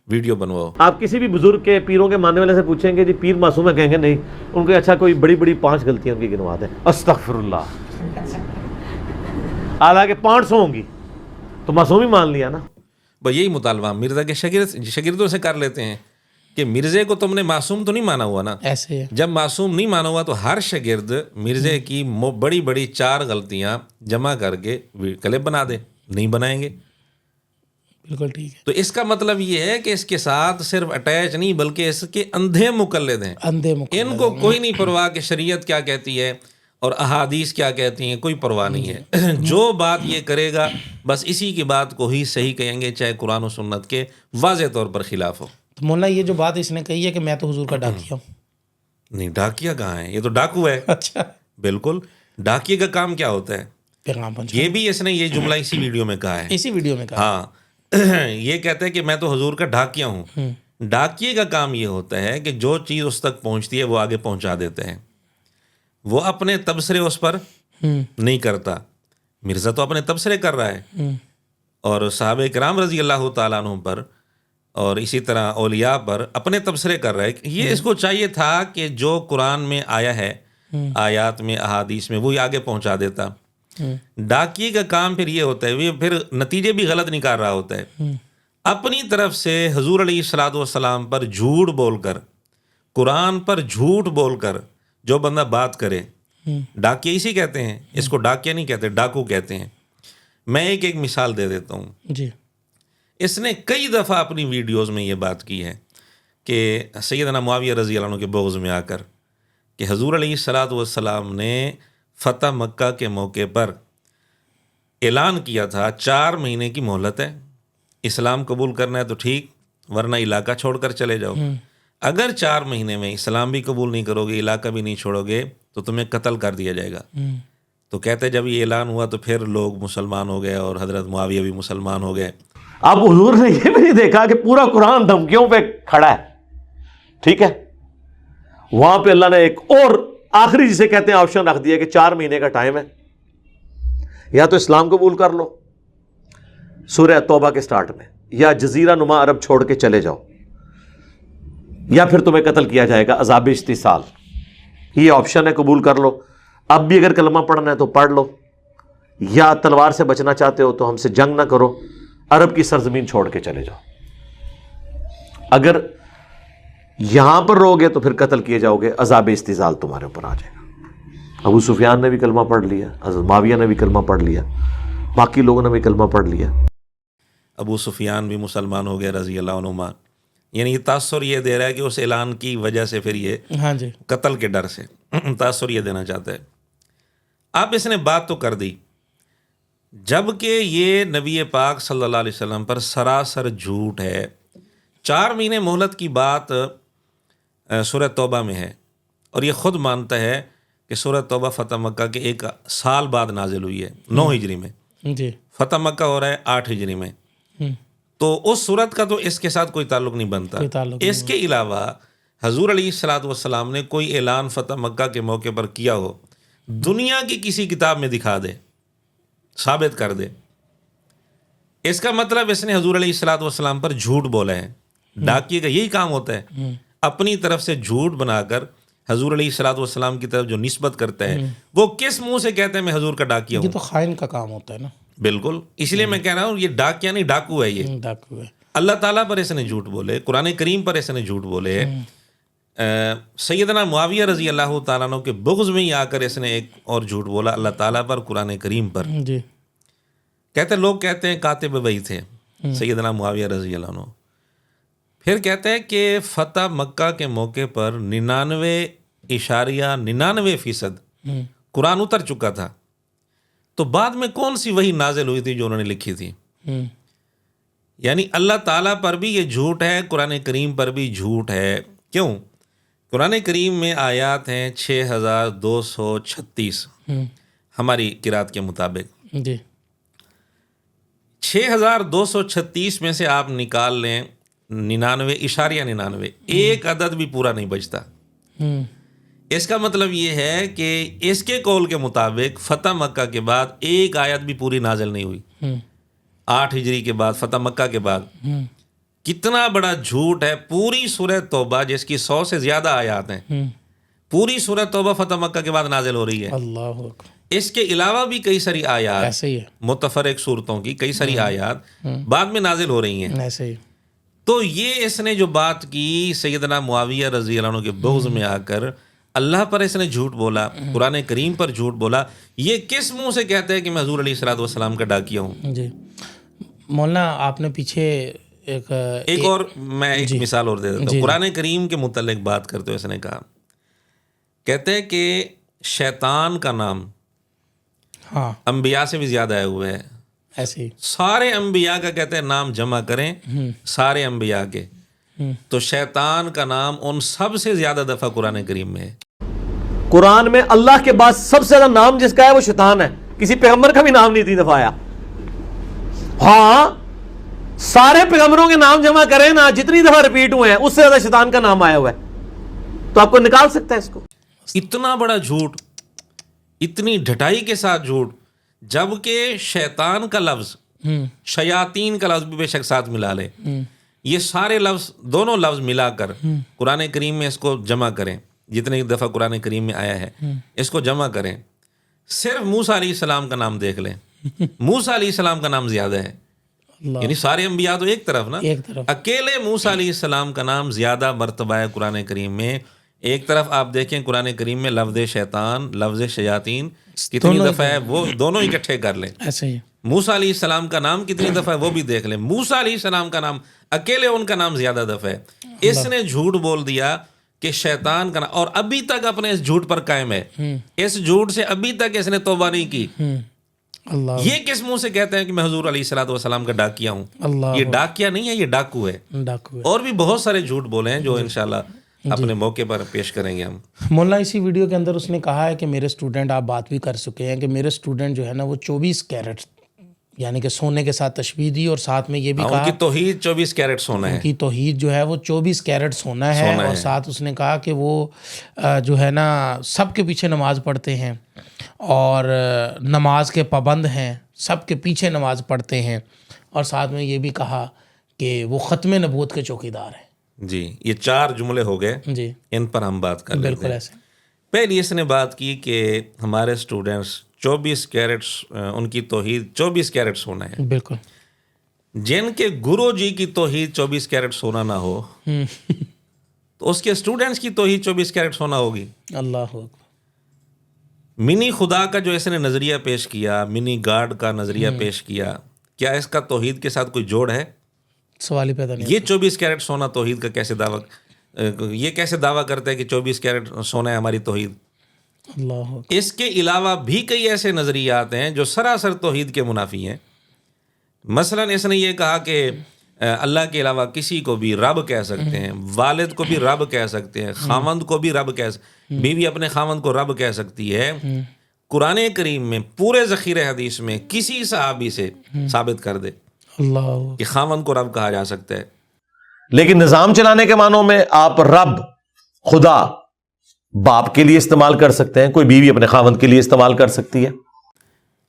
ویڈیو بنواؤ. آپ کسی بھی بزرگ کے، پیروں کے ماننے والے سے پوچھیں گے جی پیر معصوم ہے، کہیں گے نہیں. ان کو اچھا کوئی بڑی بڑی 5 غلطیاں ان کی گنوا دیں، استغفر اللہ. حالانکہ 500 ہوں گی تو معصوم ہی مان لیا نا. بس یہی مطالبہ ہم مرزا کے شاگردوں سے کر لیتے ہیں کہ مرزے کو تم نے معصوم تو نہیں مانا ہوا نا. ایسے ہے. جب معصوم نہیں مانا ہوا تو ہر شاگرد مرزے کی بڑی بڑی 4 غلطیاں جمع کر کے کلپ بنا دے. نہیں بنائیں گے. بالکل ٹھیک ہے. تو اس کا مطلب یہ ہے کہ اس کے ساتھ صرف اٹیچ نہیں بلکہ اس کے اندھے مقلد ہیں. اندھے مقلد. ان کو کوئی نہیں پرواہ کہ شریعت کیا کہتی ہے اور احادیث کیا کہتی ہیں، کوئی پرواہ نہیں ہے. جو بات یہ کرے گا بس اسی کی بات کو ہی صحیح کہیں گے، چاہے قرآن و سنت کے واضح طور پر خلاف ہو. تو مولانا یہ جو بات اس نے کہی ہے کہ میں تو حضور کا ڈاکیا ہوں. نہیں، ڈاکیا کہاں ہے؟ یہ تو ڈاکو ہے. اچھا. بالکل. ڈاکیے کا کام کیا ہوتا ہے؟ پیغام پہنچانا. یہ بھی اس نے یہ جملہ اسی ویڈیو میں کہا ہے. اسی ویڈیو میں کہا. ہاں. یہ کہتا ہے کہ میں تو حضور کا ڈاکیا ہوں. ڈاکیے کا کام یہ ہوتا ہے کہ جو چیز اس تک پہنچتی ہے وہ آگے پہنچا دیتے ہیں. وہ اپنے تبصرے اس پر نہیں کرتا. مرزا تو اپنے تبصرے کر رہا ہے اور صحابہ کرام رضی اللہ تعالیٰ عنہ پر اور اسی طرح اولیاء پر اپنے تبصرے کر رہا ہے. یہ اس کو چاہیے تھا کہ جو قرآن میں آیا ہے، آیات میں، احادیث میں، وہی آگے پہنچا دیتا. ڈاکیے کا کام پھر یہ ہوتا ہے، وہ پھر نتیجے بھی غلط نکال رہا ہوتا ہے. اپنی طرف سے حضور علیہ الصلوۃ والسلام پر جھوٹ بول کر، قرآن پر جھوٹ بول کر جو بندہ بات کرے، ڈاکیے اسی کہتے ہیں. اس کو ڈاکیا نہیں کہتے، ڈاکو کہتے ہیں. میں ایک مثال دے دیتا ہوں. جی. اس نے کئی دفعہ اپنی ویڈیوز میں یہ بات کی ہے کہ سیدنا معاویہ رضی اللہ عنہ کے بغض میں آ کر کہ حضور علیہ الصلوۃ والسلام نے فتح مکہ کے موقع پر اعلان کیا تھا 4 مہینے کی مہلت ہے، اسلام قبول کرنا ہے تو ٹھیک، ورنہ علاقہ چھوڑ کر چلے جاؤ. اگر 4 مہینے میں اسلام بھی قبول نہیں کرو گے، علاقہ بھی نہیں چھوڑو گے تو تمہیں قتل کر دیا جائے گا. تو کہتے جب یہ اعلان ہوا تو پھر لوگ مسلمان ہو گئے اور حضرت معاویہ بھی مسلمان ہو گئے. اب حضور نے یہ بھی نہیں دیکھا کہ پورا قرآن دھمکیوں پہ کھڑا ہے. ٹھیک ہے، وہاں پہ اللہ نے ایک اور آخری جسے کہتے ہیں آپشن رکھ دیا کہ 4 مہینے کا ٹائم ہے، یا تو اسلام قبول کر لو سورہ توبہ کے سٹارٹ میں، یا جزیرہ نما عرب چھوڑ کے چلے جاؤ، یا پھر تمہیں قتل کیا جائے گا عذاب استحصال. یہ آپشن ہے، قبول کر لو. اب بھی اگر کلمہ پڑھنا ہے تو پڑھ لو، یا تلوار سے بچنا چاہتے ہو تو ہم سے جنگ نہ کرو، عرب کی سرزمین چھوڑ کے چلے جاؤ. اگر یہاں پر رہو گے تو پھر قتل کیے جاؤ گے، عذاب استحصال تمہارے اوپر آ جائے گا. ابو سفیان نے بھی کلمہ پڑھ لیا، حضرت معاویہ نے بھی کلمہ پڑھ لیا، باقی لوگوں نے بھی کلمہ پڑھ لیا. ابو سفیان بھی مسلمان ہو گئے رضی اللہ عنہما. یعنی یہ تاثر یہ دے رہا ہے کہ اس اعلان کی وجہ سے پھر یہ ہاں جی، قتل کے ڈر سے تاثر یہ دینا چاہتا ہے. اب اس نے بات تو کر دی، جبکہ یہ نبی پاک صلی اللہ علیہ وسلم پر سراسر جھوٹ ہے. 4 مہینے مہلت کی بات سورہ توبہ میں ہے اور یہ خود مانتا ہے کہ سورہ توبہ فتح مکہ کے 1 سال بعد نازل ہوئی ہے، 9 ہجری میں. جی. فتح مکہ ہو رہا ہے 8 ہجری میں. تو اس صورت کا تو اس کے ساتھ کوئی تعلق نہیں بنتا. اس کے علاوہ حضور علیہ الصلوۃ والسلام نے کوئی اعلان فتح مکہ کے موقع پر کیا ہو، دنیا کی کسی کتاب میں دکھا دے، ثابت کر دے. اس کا مطلب اس نے حضور علیہ الصلوۃ والسلام پر جھوٹ بولا ہے. ڈاکیے کا یہی کام ہوتا ہے، اپنی طرف سے جھوٹ بنا کر حضور علیہ الصلوۃ والسلام کی طرف جو نسبت کرتا ہے، وہ کس منہ سے کہتے ہیں میں حضور کا ڈاکیا ہوں. یہ تو خائن کا کام ہوتا ہے نا. بالکل، اس لیے میں کہہ رہا ہوں یہ ڈاکیا نہیں، ڈاکو ہے. یہ ڈاکو ہے. اللہ تعالیٰ پر اس نے جھوٹ بولے، قرآن کریم پر اس نے جھوٹ بولے، سیدنا معاویہ رضی اللہ تعالیٰ عنہ کے بغض میں ہی آ کر اس نے ایک اور جھوٹ بولا اللہ تعالیٰ پر، قرآن کریم پر. جی. کہتے لوگ کہتے ہیں کاتب وحی تھے سیدنا معاویہ رضی اللہ عنہ. پھر کہتے ہیں کہ فتح مکہ کے موقع پر 99.99% قرآن اتر چکا تھا. تو بعد میں کون سی وہی نازل ہوئی تھی جو انہوں نے لکھی تھی؟ یعنی اللہ تعالیٰ پر بھی یہ جھوٹ ہے، قرآن کریم پر بھی جھوٹ ہے. کیوں؟ قرآن کریم میں آیات ہیں 6236 ہماری قرات کے مطابق. جی 6236 میں سے آپ نکال لیں 99.99، ایک عدد بھی پورا نہیں بچتا. اس کا مطلب یہ ہے کہ اس کے قول کے مطابق فتح مکہ کے بعد ایک آیت بھی پوری نازل نہیں ہوئی. 8 ہجری کے بعد، فتح مکہ کے بعد. کتنا بڑا جھوٹ ہے. پوری سورہ توبہ جس کی 100 سے زیادہ آیات ہیں، پوری سورہ توبہ فتح مکہ کے بعد نازل ہو رہی ہے. اللہ اکبر. اس کے علاوہ بھی کئی ساری آیات ایسے ہی ہے، متفرق صورتوں کی کئی ساری آیات بعد میں نازل ہو رہی ہیں. ایسے ہی. تو یہ اس نے جو بات کی سیدنا معاویہ رضی اللہ عنہ کے بغض میں آ کر اللہ پر اس نے جھوٹ بولا، قرآن کریم پر جھوٹ بولا. یہ کس منہ سے کہتے ہیں کہ میں حضور علیہ الصلوۃ والسلام کا ڈاکیا ہوں؟ جی مولانا آپ نے پیچھے ایک اور میں ایک مثال اور دے دیتا ہوں. قرآن کریم کے متعلق بات کرتے ہوئے اس نے کہا، کہتے ہیں کہ شیطان کا نام ہاں انبیاء سے بھی زیادہ آئے ہوئے ہیں. ایسے ہی سارے انبیاء کا کہتے ہیں نام جمع کریں، سارے انبیاء کے، تو شیطان کا نام ان سب سے زیادہ دفعہ قرآن کریم میں ہے. قرآن میں اللہ کے بعد سب سے زیادہ نام جس کا ہے وہ شیطان ہے. کسی پیغمبر کا بھی نام نہیں 3 دفعہ آیا. ہاں سارے پیغمبروں کے نام جمع کریں نا، جتنی دفعہ ریپیٹ ہوئے ہیں اس سے زیادہ شیطان کا نام آیا ہوا ہے. تو آپ کو نکال سکتا ہے اس کو. اتنا بڑا جھوٹ، اتنی ڈھٹائی کے ساتھ جھوٹ، جبکہ شیطان کا لفظ، شیاطین کا لفظ بھی بے شک ساتھ ملا لے. یہ سارے لفظ، دونوں لفظ ملا کر قرآن کریم میں اس کو جمع کریں، جتنے دفعہ قرآن کریم میں آیا ہے اس کو جمع کریں. صرف موسیٰ علیہ السلام کا نام دیکھ لیں، موسیٰ علیہ السلام کا نام زیادہ ہے. یعنی سارے انبیاء تو ایک طرف نا، اکیلے موسیٰ علیہ السلام کا نام زیادہ مرتبہ ہے قرآن کریم میں. ایک طرف آپ دیکھیں قرآن کریم میں لفظ شیطان، لفظ شیاطین کتنی دفعہ ہے، وہ دونوں اکٹھے کر لیں. ایسے ہی موسیٰ علیہ السلام کا نام کتنی دفعہ ہے وہ بھی دیکھ لیں. موسیٰ علیہ السلام کا نام اکیلے ان کا نام زیادہ دفعہ ہے. اس نے جھوٹ بول دیا کہ شیطان کا نام، اور ابھی تک اپنے اس جھوٹ پر قائم ہے. اس جھوٹ سے ابھی تک اس نے توبہ نہیں کی. اللہ یہ کس منہ سے کہتے ہیں کہ میں حضور علیہ الصلوۃ والسلام کا ڈاکیا ہوں؟ اللہ یہ ڈاکیا نہیں ہے، یہ ڈاکو ہے. ڈاکو ہے. اور بھی بہت سارے جھوٹ بولے ہیں جو انشاءاللہ اپنے موقع پر پیش کریں گے ہم. مولانا اسی ویڈیو کے اندر اس نے کہا ہے کہ میرے اسٹوڈنٹ، آپ بات بھی کر چکے ہیں کہ میرے اسٹوڈنٹ جو ہے نا وہ 24 کیرٹ یعنی کہ سونے کے ساتھ تشبیہ دی، اور ساتھ میں یہ بھی کہا ان کی توحید 24 کیرٹ سونا ہے. ان کی توحید جو ہے وہ 24 کیرٹ سونا ہے. اور ساتھ اس نے کہا کہ وہ جو ہے نا سب کے پیچھے نماز پڑھتے ہیں اور نماز کے پابند ہیں، سب کے پیچھے نماز پڑھتے ہیں. اور ساتھ میں یہ بھی کہا کہ وہ ختم نبوت کے چوکیدار ہیں. جی یہ 4 جملے ہو گئے، جی ان پر ہم بات کر لیتے ہیں. بالکل ایسے. پہلی اس نے بات کی کہ ہمارے اسٹوڈنٹس 24 کیرٹ، ان کی توحید 24 کیرٹ سونا ہے. بالکل. جن کے گرو جی کی توحید 24 کیرٹ سونا نہ ہو تو اس کے اسٹوڈنٹس کی توحید 24 کیرٹ سونا ہوگی. اللہ اکبر. منی خدا کا جو اس نے نظریہ پیش کیا، منی گاڈ کا نظریہ پیش کیا، کیا اس کا توحید کے ساتھ کوئی جوڑ ہے؟ سوال ہی پیدا نہیں. یہ 24 کیرٹ سونا توحید کا کیسے دعویٰ، یہ کیسے دعویٰ کرتا ہے کہ 24 کیرٹ سونا ہے ہماری توحید؟ اللہ اکبر. اس کے علاوہ بھی کئی ایسے نظریات ہیں جو سراسر توحید کے منافی ہیں. مثلا اس نے یہ کہا کہ اللہ کے علاوہ کسی کو بھی رب کہہ سکتے ہیں، والد کو بھی رب کہہ سکتے ہیں، خاوند کو بھی رب کہہ سکتے ہیں، بیوی اپنے خاوند کو رب کہہ سکتی ہے. قرآن کریم میں پورے ذخیرہ حدیث میں کسی صحابی سے ثابت کر دے اللہ کہ خاوند کو رب کہا جا سکتا ہے. لیکن نظام چلانے کے معنوں میں آپ رب، خدا باپ کے لیے استعمال کر سکتے ہیں، کوئی بیوی اپنے خاوند کے لیے استعمال کر سکتی ہے.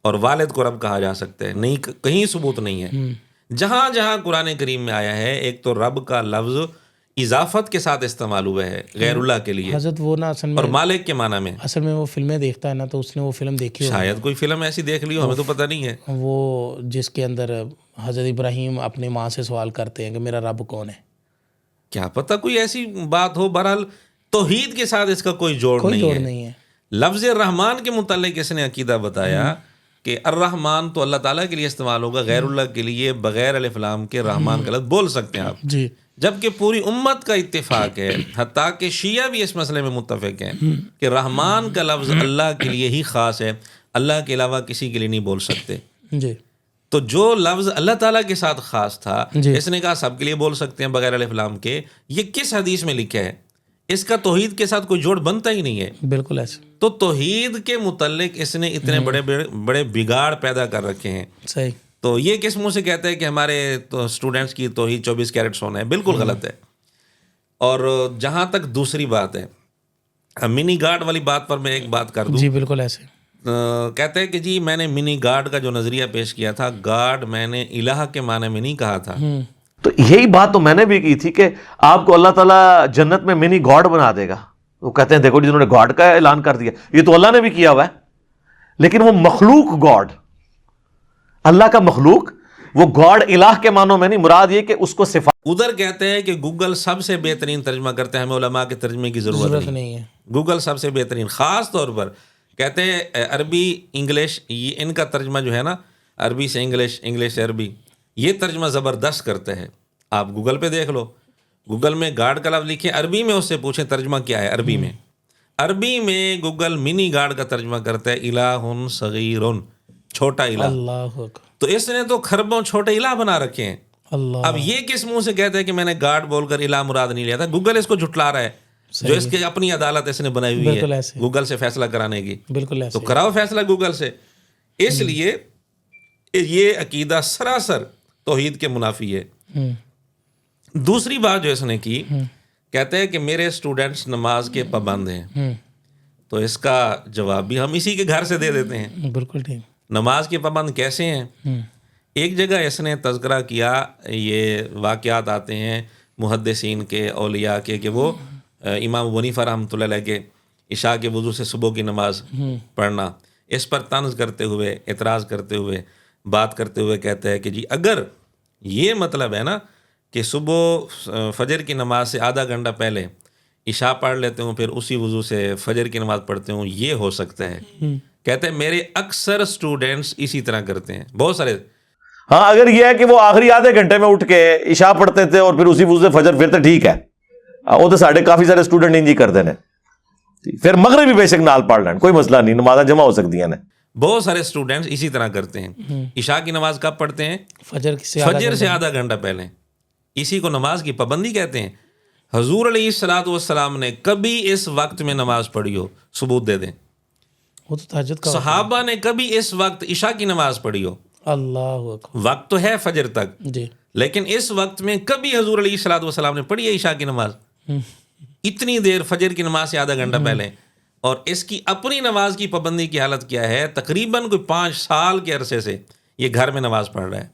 اور والد کو رب کہا جا سکتا ہے. نہیں، کہیں ثبوت نہیں ہے. جہاں جہاں قرآن کریم میں آیا ہے ایک تو رب کا لفظ اضافت کے ساتھ استعمال ہوا ہے غیر اللہ کے لیے، حضرت وہ نا اصل اور میں مالک کے معنی میں. اصل میں وہ فلمیں دیکھتا ہے نا تو اس نے وہ فلم دیکھی ہوگی، شاید کوئی فلم ایسی دیکھ لی ہو، ہمیں تو پتہ نہیں ہے. وہ جس کے اندر حضرت ابراہیم اپنی ماں سے سوال کرتے ہیں کہ میرا رب کون ہے. کیا پتہ کوئی ایسی بات ہو. بہرحال توحید کے ساتھ اس کا کوئی جوڑ نہیں ہے. لفظ رحمان کے متعلق اس نے عقیدہ بتایا کہ الرحمن تو اللہ تعالیٰ کے لیے استعمال ہوگا، غیر اللہ کے لیے بغیر الف لام کے رحمان کا لفظ بول سکتے ہیں آپ. جی. جبکہ پوری امت کا اتفاق ہے، حتیٰ کہ شیعہ بھی اس مسئلے میں متفق ہیں کہ رحمان کا لفظ اللہ کے لیے ہی خاص ہے. اللہ کے علاوہ کسی کے لیے نہیں بول سکتے. جی. تو جو لفظ اللہ تعالیٰ کے ساتھ خاص تھا جی. اس نے کہا سب کے لیے بول سکتے ہیں بغیر الف لام کے. یہ کس حدیث میں لکھا ہے؟ اس کا توحید کے ساتھ کوئی جوڑ بنتا ہی نہیں ہے. بالکل ایسے. تو توحید کے متعلق اس نے اتنے بڑے بگاڑ پیدا کر رکھے ہیں. صحیح. تو یہ کس منہ سے کہتا ہے کہ ہمارے اسٹوڈنٹس کی توحید 24 کیرٹ سونا ہے؟ بالکل غلط ہے. اور جہاں تک دوسری بات ہے, منی گاڈ والی بات پر میں ایک بات کر دوں. جی بالکل ایسے. کہتے ہیں کہ جی میں نے منی گاڈ کا جو نظریہ پیش کیا تھا, گاڈ میں نے الہ کے معنی میں نہیں کہا تھا. تو یہی بات تو میں نے بھی کی تھی کہ آپ کو اللہ تعالیٰ جنت میں منی گاڈ بنا دے گا. وہ کہتے ہیں دیکھو جنہوں نے گاڈ کا اعلان کر دیا, یہ تو اللہ نے بھی کیا ہوا ہے, لیکن وہ مخلوق گاڈ, اللہ کا مخلوق, وہ گاڈ الہ کے معنوں میں نہیں, مراد یہ کہ اس کو صفات. ادھر کہتے ہیں کہ گوگل سب سے بہترین ترجمہ کرتے ہیں, ہمیں علماء کے ترجمے کی ضرورت نہیں ہے. گوگل سب سے بہترین, خاص طور پر کہتے ہیں عربی انگلش, یہ ان کا ترجمہ جو ہے نا, عربی سے انگلش, انگلش سے عربی, یہ ترجمہ زبردست کرتے ہیں. آپ گوگل پہ دیکھ لو, گوگل میں گاڈ کا لفظ لکھیں, عربی میں اس سے پوچھیں ترجمہ کیا ہے عربی میں. عربی میں گوگل منی گاڈ کا ترجمہ کرتا ہے الہ صغیر, چھوٹا الہ. اللہ اکبر. تو اس نے تو خربوں چھوٹے الہ بنا رکھے ہیں. اللہ. اب یہ کس منہ سے کہتا ہے کہ میں نے گاڈ بول کر الہ مراد نہیں لیا تھا؟ گوگل اس کو جھٹلا رہا ہے, جو اس کی اپنی عدالت اس نے بنائی ہوئی ہے گوگل سے فیصلہ کرانے کی. بالکل ایسے. تو کراؤ فیصلہ گوگل سے. اس لیے یہ عقیدہ سراسر توحید کے منافی ہے. دوسری بات جو اس نے کی, کہتے ہیں کہ میرے اسٹوڈنٹس نماز کے پابند ہیں. تو اس کا جواب بھی ہم اسی کے گھر سے دے دیتے ہیں. بالکل ٹھیک. نماز کے پابند کیسے ہیں؟ ایک جگہ اس نے تذکرہ کیا, یہ واقعات آتے ہیں محدثین کے, اولیاء کے, کہ وہ امام ابو حنیفہ رحمۃ اللہ علیہ کے عشاء کے وضو سے صبح کی نماز پڑھنا, اس پر طنز کرتے ہوئے, اعتراض کرتے ہوئے, بات کرتے ہوئے کہتا ہے کہ جی اگر یہ مطلب ہے نا کہ صبح فجر کی نماز سے آدھا گھنٹہ پہلے عشاء پڑھ لیتے ہوں, پھر اسی وضو سے فجر کی نماز پڑھتے ہوں, یہ ہو سکتا ہے. کہتے ہیں میرے اکثر اسٹوڈنٹس اسی طرح کرتے ہیں, بہت سارے. ہاں اگر یہ ہے کہ وہ آخری آدھے گھنٹے میں اٹھ کے عشاء پڑھتے تھے اور پھر اسی وضو سے فجر, پھر تو ٹھیک ہے, وہ تو ساڑھے کافی سارے اسٹوڈنٹ انج کرتے ہیں. پھر مغرب بھی بے شک نال پڑھ لین, کوئی مسئلہ نہیں, نمازاں جمع ہو سکتی ہیں. بہت سارے اسٹوڈنٹس اسی طرح کرتے ہیں. عشاء کی نماز کب پڑھتے ہیں؟ فجر سے آدھا گھنٹہ پہلے. اسی کو نماز کی پابندی کہتے ہیں. حضور علیہ الصلوۃ والسلام نے کبھی اس وقت میں نماز پڑھی ہو؟ ثبوت دے دیں. وہ تو تہجد کا. صحابہ نے کبھی اس وقت عشاء کی نماز پڑھی ہو؟ اللہ اکبر. وقت تو ہے فجر تک جی, لیکن اس وقت میں کبھی حضور علیہ الصلوۃ والسلام نے پڑھی ہے عشاء کی نماز؟ اتنی دیر, فجر کی نماز سے آدھا گھنٹہ پہلے. اور اس کی اپنی نماز کی پابندی کی حالت کیا ہے؟ تقریباً کوئی 5 سال کے عرصے سے یہ گھر میں نماز پڑھ رہا ہے.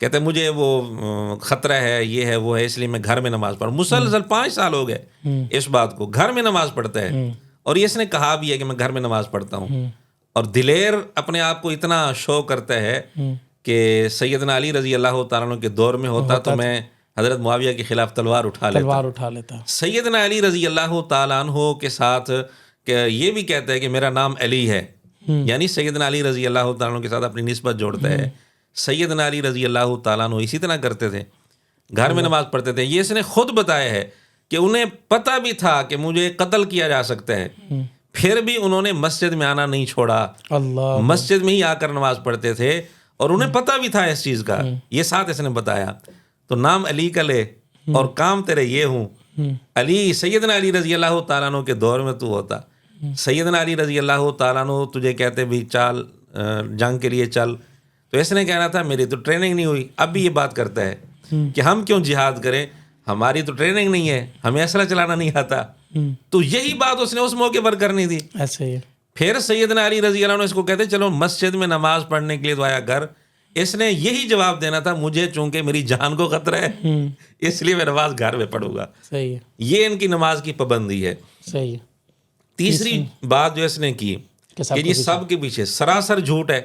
کہتے ہیں مجھے وہ خطرہ ہے, یہ ہے, وہ ہے, اس لیے میں گھر میں نماز پڑھ. مسلسل 5 سال ہو گئے اس بات کو, گھر میں نماز پڑھتا ہے. اور اس نے کہا بھی ہے کہ میں گھر میں نماز پڑھتا ہوں. اور دلیر اپنے آپ کو اتنا شو کرتا ہے کہ سیدنا علی رضی اللہ تعالیٰ عنہ کے دور میں ہوتا تو میں حضرت معاویہ کے خلاف تلوار اٹھا لیتا. سیدنا علی رضی اللہ تعالیٰ عنہ کے ساتھ کہ یہ بھی کہتا ہے کہ میرا نام علی ہے, یعنی سیدنا علی رضی اللہ تعالیٰ عنہ کے ساتھ اپنی نسبت جوڑتا ہے. سیدنا علی رضی اللہ تعالیٰ عنہ اسی طرح کرتے تھے, گھر میں نماز پڑھتے تھے. یہ اس نے خود بتایا ہے کہ انہیں پتہ بھی تھا کہ مجھے قتل کیا جا سکتا ہے, پھر بھی انہوں نے مسجد میں آنا نہیں چھوڑا. اللہ, مسجد میں ہی آ کر نماز پڑھتے تھے, اور انہیں پتہ بھی تھا اس چیز کا. یہ ساتھ اس نے بتایا. تو نام علی کا لے اور کام تیرے یہ ہوں. علی, سیدنا علی رضی اللہ تعالیٰ عنہ کے دور میں تو ہوتا, سیدنا علی رضی اللہ تعالیٰ عنہ تجھے کہتے بھی چال جنگ کے لیے چل, تو اس نے کہنا تھا میری تو ٹریننگ نہیں ہوئی. اب بھی یہ بات کرتا ہے کہ ہم کیوں جہاد کریں, ہماری تو ٹریننگ نہیں ہے, ہمیں اسلحہ چلانا نہیں آتا. تو یہی بات اس نے اس موقع پر کرنی تھی. ایسے ہی پھر سیدنا علی رضی اللہ عنہ اس کو کہتے چلو مسجد میں نماز پڑھنے کے لیے تو آیا کر. اس نے یہی جواب دینا تھا, مجھے چونکہ میری جان کو خطرہ ہے اس لیے میں نماز گھر میں پڑھوں گا. صحیح ہے, یہ ان کی نماز کی پابندی ہے. صحیح. تیسری بات جو اس نے کی کہ یہ سب کے پیچھے سراسر جھوٹ ہے,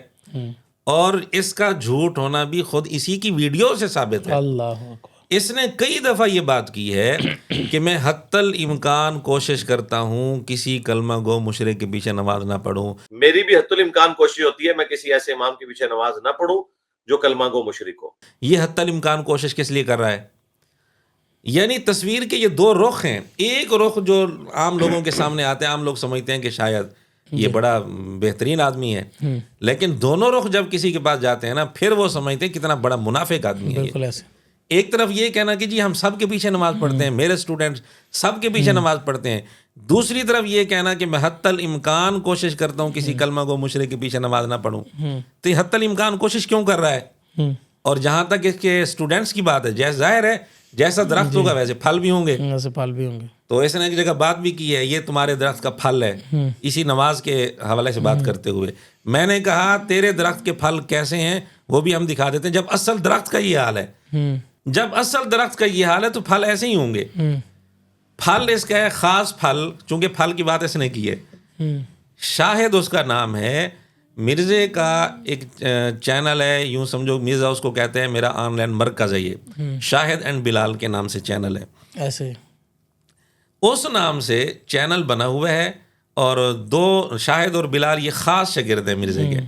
اور اس کا جھوٹ ہونا بھی خود اسی کی ویڈیو سے ثابت ہے. اللہ, اس نے کئی دفعہ یہ بات کی ہے کہ میں حتی الامکان کوشش کرتا ہوں کسی کلمہ گو مشرک کے پیچھے نماز نہ پڑھوں. میری بھی حتی الامکان کوشش ہوتی ہے میں کسی ایسے امام کے پیچھے نماز نہ پڑھوں جو کلمہ گو مشرک ہو. یہ حتی الامکان کوشش کس لیے کر رہا ہے؟ یعنی تصویر کے یہ 2 رخ ہیں. ایک رخ جو عام لوگوں کے سامنے آتے ہیں, عام لوگ سمجھتے ہیں کہ شاید یہ بڑا بہترین آدمی ہے، لیکن دونوں رخ جب کسی کے پاس جاتے ہیں نا پھر وہ سمجھتے ہیں کتنا بڑا منافق آدمی ہے بالکل ایسے. ایک طرف یہ کہنا کہ جی ہم سب کے پیچھے نماز پڑھتے ہیں، میرے اسٹوڈنٹس سب کے پیچھے نماز پڑھتے ہیں، دوسری طرف یہ کہنا کہ میں حتی الامکان کوشش کرتا ہوں کسی کلمہ گو مشرک کے پیچھے نماز نہ پڑھوں. تو یہ حتی الامکان کوشش کیوں کر رہا ہے؟ اور جہاں تک اس کے اسٹوڈنٹس کی بات ہے، جیسا ظاہر ہے جیسا درخت ہوگا ویسے پھل بھی ہوں گے، ایسے پھل بھی ہوں گے. تو اس نے ایک جگہ بات بھی کی ہے، یہ تمہارے درخت کا پھل ہے، اسی نماز کے حوالے سے بات کرتے ہوئے میں نے کہا تیرے درخت کے پھل کیسے ہیں وہ بھی ہم دکھا دیتے ہیں. جب اصل درخت کا یہ حال ہے، جب اصل درخت کا یہ حال ہے تو پھل ایسے ہی ہوں گے. پھل اس کا ہے خاص پھل، چونکہ پھل کی بات اس نے کی ہے. شاہد اس کا نام ہے، مرزے کا ایک چینل ہے، یوں سمجھو مرزا اس کو کہتے ہیں، میرا آن لائن مرکز ہے، یہ شاہد اینڈ بلال کے نام سے چینل ہے. ایسے اس نام سے چینل بنا ہوا ہے اور دو شاہد اور بلال یہ خاص شاگرد ہیں مرزے کے.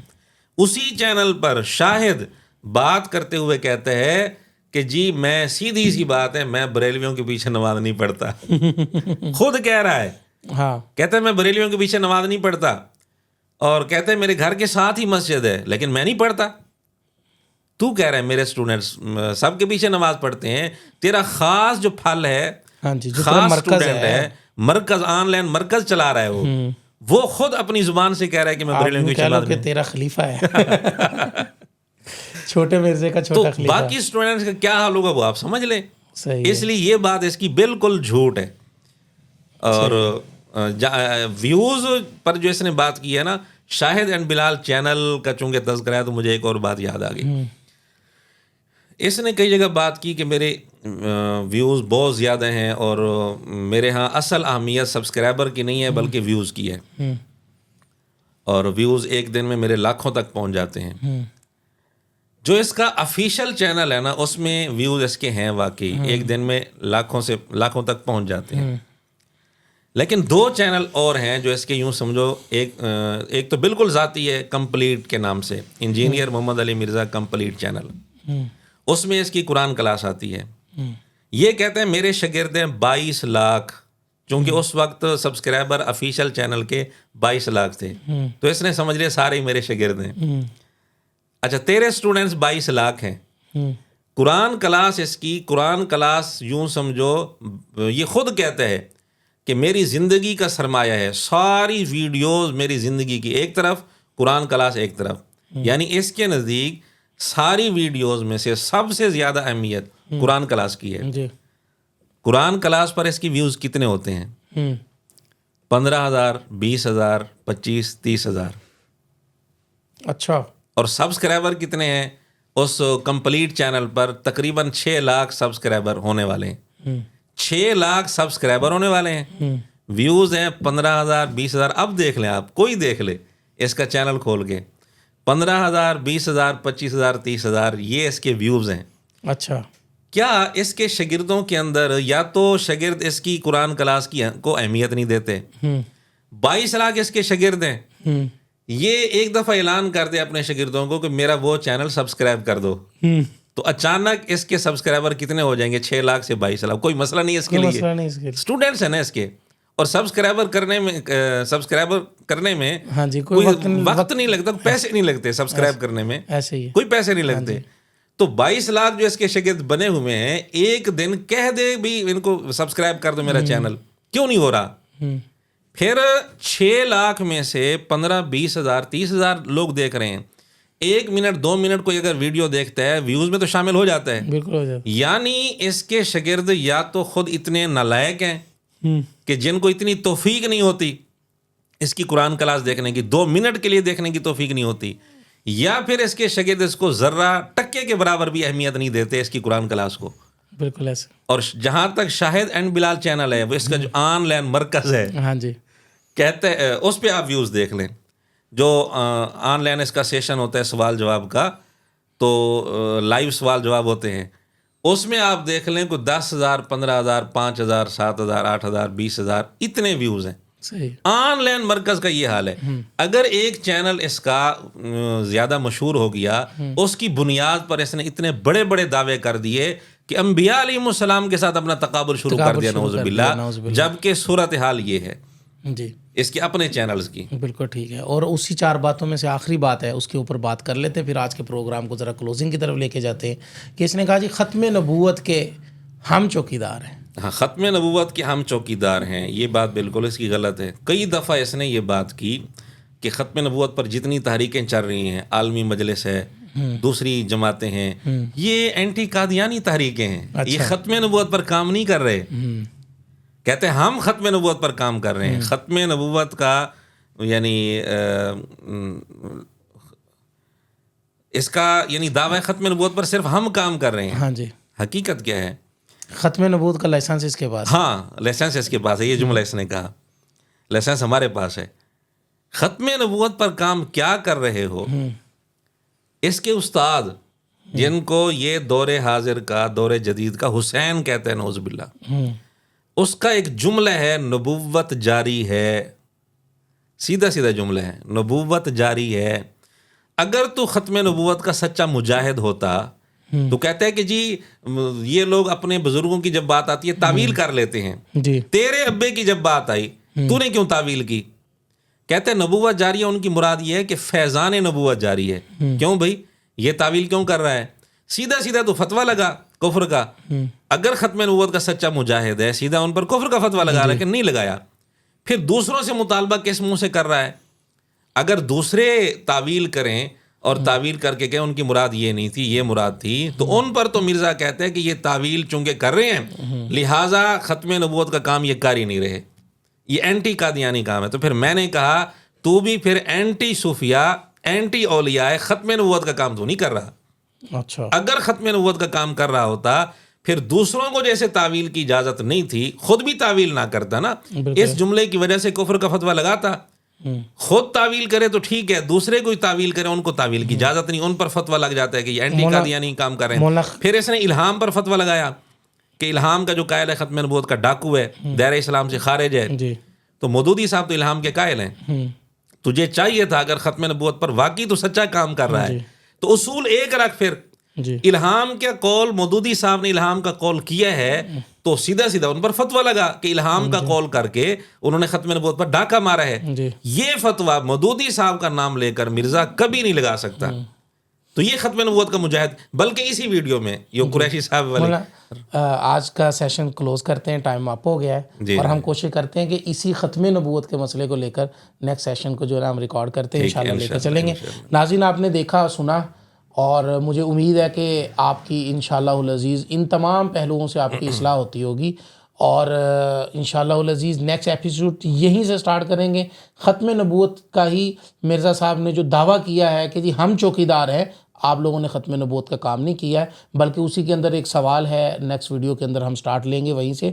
اسی چینل پر شاہد بات کرتے ہوئے کہتے ہیں کہ جی میں سیدھی سی بات ہے میں بریلویوں کے پیچھے نماز نہیں پڑھتا. خود کہہ رہا ہے، ہاں کہتا ہے میں بریلویوں کے پیچھے نماز نہیں پڑھتا، اور کہتے ہیں میرے گھر کے ساتھ ہی مسجد ہے لیکن میں نہیں پڑھتا. تو کہہ رہا ہے میرے اسٹوڈنٹس سب کے پیچھے نماز پڑھتے ہیں، تیرا خاص جو پھل ہے، ہاں جی، جو خاص مرکز اسٹوڈنٹ ہے، مرکز آن لائن مرکز چلا رہا ہے، وہ خود اپنی زبان سے کہہ رہا ہے کہ میں بریلویوں کے پیچھے نماز کہ تیرا خلیفہ ہے. چھوٹے مرزے کا چھوٹا خلیفہ. باقی اسٹوڈنٹس کا کیا حال ہوگا وہ آپ سمجھ لیں. صحیح. اس لیے یہ بات اس کی بالکل جھوٹ ہے. اور ویوز پر جو اس نے بات کی ہے نا، شاہد اینڈ بلال چینل کا چونکہ تذکرہ ہے تو مجھے ایک اور بات یاد آ گئی. اس نے کئی جگہ بات کی کہ میرے ویوز بہت زیادہ ہیں اور میرے ہاں اصل اہمیت سبسکرائبر کی نہیں ہے بلکہ ویوز کی ہے، اور ویوز ایک دن میں میرے لاکھوں تک پہنچ جاتے ہیں. جو اس کا افیشل چینل ہے نا اس میں ویوز اس کے ہیں واقعی ایک دن میں لاکھوں تک پہنچ جاتے ہیں. لیکن دو چینل اور ہیں جو اس کے یوں سمجھو، ایک تو بالکل ذاتی ہے کمپلیٹ کے نام سے، انجینئر محمد علی مرزا کمپلیٹ چینل. اس میں اس کی قرآن کلاس آتی ہے. یہ کہتے ہیں میرے شاگرد ہیں 22 لاکھ، چونکہ اس وقت سبسکرائبر افیشل چینل کے 22 لاکھ تھے، تو اس نے سمجھ لیا سارے ہی میرے شاگرد ہیں. اچھا تیرے اسٹوڈنٹس 22 لاکھ ہیں. قرآن کلاس اس کی قرآن کلاس یوں سمجھو یہ خود کہتا ہے کہ میری زندگی کا سرمایہ ہے، ساری ویڈیوز میری زندگی کی ایک طرف، قرآن کلاس ایک طرف. یعنی اس کے نزدیک ساری ویڈیوز میں سے سب سے زیادہ اہمیت قرآن کلاس کی ہے. جی. قرآن کلاس پر اس کی ویوز کتنے ہوتے ہیں؟ 15,000 20,000 25 30,000. اچھا. اور سبسکرائبر کتنے ہیں اس کمپلیٹ چینل پر؟ تقریباً 6 لاکھ سبسکرائبر ہونے والے ہیں. 6 لاکھ سبسکرائبر ہونے والے ہیں، ویوز ہیں 15,000 20,000. اب دیکھ لیں آپ، کوئی دیکھ لے اس کا چینل کھول کے، 15,000 20,000 25,000 30,000 یہ اس کے ویوز ہیں. اچھا. کیا اس کے شاگردوں کے اندر یا تو شاگرد اس کی قرآن کلاس کی کو اہمیت نہیں دیتے؟ 22 لاکھ اس کے شاگرد ہیں، یہ ایک دفعہ اعلان کر دے اپنے شاگردوں کو کہ میرا وہ چینل سبسکرائب کر دو، تو اچانک اس کے سبسکرائبر کتنے ہو جائیں گے؟ 6 لاکھ سے 22 لاکھ. کوئی مسئلہ نہیں اس کے لیے، اسٹوڈنٹس ہیں نا اس کے. اور سبسکرائبر کرنے میں ہاں جی کوئی وقت نہیں لگتا، پیسے نہیں لگتے سبسکرائب کرنے میں، ایسے ہی کوئی پیسے نہیں لگتے. تو 22 لاکھ جو اس کے شاگرد بنے ہوئے ہیں، ایک دن کہہ دے بھی ان کو سبسکرائب کر دو میرا چینل، کیوں نہیں ہو رہا؟ پھر 6 لاکھ میں سے 15 20,000 30,000 لوگ دیکھ رہے ہیں. 1 منٹ 2 منٹ کوئی اگر ویڈیو دیکھتا ہے ویوز میں تو شامل ہو جاتا ہے. بالکل ہو جاتا ہے. یعنی اس کے شاگرد یا تو خود اتنے نالائق ہیں کہ جن کو اتنی توفیق نہیں ہوتی اس کی قرآن کلاس دیکھنے کی، 2 منٹ کے لیے دیکھنے کی توفیق نہیں ہوتی، یا پھر اس کے شاگرد اس کو ذرہ ٹکے کے برابر بھی اہمیت نہیں دیتے اس کی قرآن کلاس کو. بالکل ایسے. اور جہاں تک شاہد اینڈ بلال چینل ہے وہ اس کا جو آن لائن مرکز ہے، ہاں جی، کہتے ہیں اس پہ آپ ویوز دیکھ لیں. جو آن لائن اس کا سیشن ہوتا ہے سوال جواب کا، تو لائیو سوال جواب ہوتے ہیں، اس میں آپ دیکھ لیں کوئی 10,000 15,000 5,000 7,000 8,000 20,000 اتنے ویوز ہیں. صحیح. آن لائن مرکز کا یہ حال ہے. اگر ایک چینل اس کا زیادہ مشہور ہو گیا، اس کی بنیاد پر اس نے اتنے بڑے بڑے دعوے کر دیے کہ انبیاء علیہ السلام کے ساتھ اپنا تقابل شروع کر دیا، نعوذ باللہ، جبکہ صورتحال یہ ہے. جی. اس کے اپنے چینلز کی. بالکل ٹھیک ہے. اور اسی 4 باتوں میں سے آخری بات ہے, اس کے اوپر بات کر لیتے ہیں, پھر آج کے پروگرام کو ذرا کلوزنگ کی طرف لے کے جاتے ہیں, کہ اس نے کہا جی ختم نبوت کے ہم چوکیدار ہیں. ہاں, ختم نبوت کے ہم چوکیدار ہیں, یہ بات بالکل اس کی غلط ہے. کئی دفعہ اس نے یہ بات کی کہ ختم نبوت پر جتنی تحریکیں چل رہی ہیں, عالمی مجلس ہے, دوسری جماعتیں ہیں, یہ اینٹی قادیانی تحریکیں ہیں. یہ ختم نبوت پر کام نہیں کر رہے. کہتے ہیں ہم ختم نبوت پر کام کر رہے ہیں. ختم نبوت کا یعنی اس کا یعنی دعوی ختم نبوت پر صرف ہم کام کر رہے ہیں. ہاں جی. حقیقت کیا ہے؟ ختم نبوت کا لائسنس اس کے پاس. ہاں, لائسنس اس کے پاس ہے. یہ جملہ اس نے کہا, لائسنس ہمارے پاس ہے. ختم نبوت پر کام کیا کر رہے ہو؟ اس کے استاد جن کو یہ دور حاضر کا, دور جدید کا حسین کہتے ہیں, نعوذ باللہ, اس کا ایک جملہ ہے نبوت جاری ہے. سیدھا سیدھا جملہ ہے, نبوت جاری ہے. اگر تو ختم نبوت کا سچا مجاہد ہوتا تو کہتا ہے کہ جی یہ لوگ اپنے بزرگوں کی جب بات آتی ہے تعویل کر لیتے ہیں. جی. تیرے ابے کی جب بات آئی تو نے کیوں تعویل کی؟ کہتے ہیں نبوت جاری ہے, ان کی مراد یہ ہے کہ فیضان نبوت جاری ہے. کیوں بھائی یہ تعویل کیوں کر رہا ہے؟ سیدھا سیدھا تو فتویٰ لگا کفر کا. اگر ختم نبوت کا سچا مجاہد ہے, سیدھا ان پر کفر کا فتویٰ لگا, لیکن نہیں لگایا. پھر دوسروں سے مطالبہ کس منہ سے کر رہا ہے؟ اگر دوسرے تعویل کریں اور تعویل کر کے کہ ان کی مراد یہ نہیں تھی, یہ مراد تھی, تو ان پر تو مرزا کہتے ہیں کہ یہ تعویل چونکہ کر رہے ہیں لہٰذا ختم نبوت کا کام یہ کر ہی نہیں رہے, یہ اینٹی قادیانی کام ہے. تو پھر میں نے کہا تو بھی پھر اینٹی صوفیہ, اینٹی اولیاء, ختم نبوت کا کام تو نہیں کر رہا. اچھا. اگر ختم نبوت کا کام کر رہا ہوتا پھر دوسروں کو جیسے تعویل کی اجازت نہیں تھی, خود بھی تعویل نہ کرتا نا. اس جملے کی وجہ سے کفر کا فتویٰ لگاتا. خود تعویل کرے تو ٹھیک ہے, دوسرے کوئی تعویل کرے ان کو تعویل کی اجازت نہیں, ان پر فتویٰ لگ جاتا ہے کہ یہ اینٹی قادیانی کام کر رہے ہیں. پھر اس نے الہام پر فتویٰ لگایا کہ الہام کا جو قائل ہے ختم نبوت کا ڈاکو ہے, دائرہ اسلام سے خارج ہے. تو مودودی صاحب تو الہام کے قائل ہیں. تجھے چاہیے تھا اگر ختم نبوت پر واقعی تو سچا کام کر رہا ہے تو اصول ایک رکھ. پھر الہام کا قول, مودودی صاحب نے الہام کا قول کیا ہے تو سیدھا سیدھا ان پر فتویٰ لگا کہ الہام کا قول کر کے انہوں نے ختم نبوت پر ڈاکہ مارا ہے. یہ فتویٰ مودودی صاحب کا نام لے کر مرزا کبھی نہیں لگا سکتا. تو یہ ختم نبوت کا مجاہد, بلکہ اسی ویڈیو میں یہ قریشی صاحب والے. آج کا سیشن کلوز کرتے ہیں, ٹائم اپ ہو گیا ہے, اور ہم کوشش کرتے ہیں کہ اسی ختم نبوت کے مسئلے کو لے کر نیکسٹ سیشن کو جو ہے ہم ریکارڈ کرتے ہیں, انشاءاللہ لے کر چلیں گے. ناظرین, آپ نے دیکھا سنا, اور مجھے امید ہے کہ آپ کی انشاءاللہ العزیز ان تمام پہلوؤں سے آپ کی اصلاح ہوتی ہوگی, اور انشاءاللہ العزیز نیکسٹ ایپیسوڈ یہیں سے سٹارٹ کریں گے. ختم نبوت کا ہی مرزا صاحب نے جو دعویٰ کیا ہے کہ جی ہم چوکیدار ہیں, آپ لوگوں نے ختم نبوت کا کام نہیں کیا ہے, بلکہ اسی کے اندر ایک سوال ہے, نیکسٹ ویڈیو کے اندر ہم سٹارٹ لیں گے وہیں سے,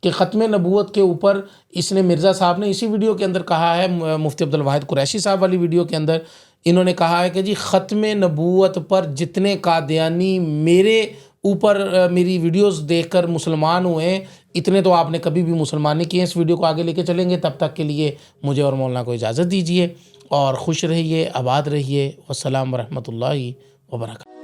کہ ختم نبوت کے اوپر اس نے مرزا صاحب نے اسی ویڈیو کے اندر کہا ہے, مفتی عبدالواحد قریشی صاحب والی ویڈیو کے اندر انہوں نے کہا ہے کہ جی ختم نبوت پر جتنے قادیانی میرے اوپر میری ویڈیوز دیکھ کر مسلمان ہوئے ہیں, اتنے تو آپ نے کبھی بھی مسلمان نہیں کیے. اس ویڈیو کو آگے لے کے چلیں گے, تب تک کے لیے مجھے اور مولانا کو اجازت دیجیے, اور خوش رہیے, آباد رہیے. والسلام ورحمۃ اللہ وبرکاتہ.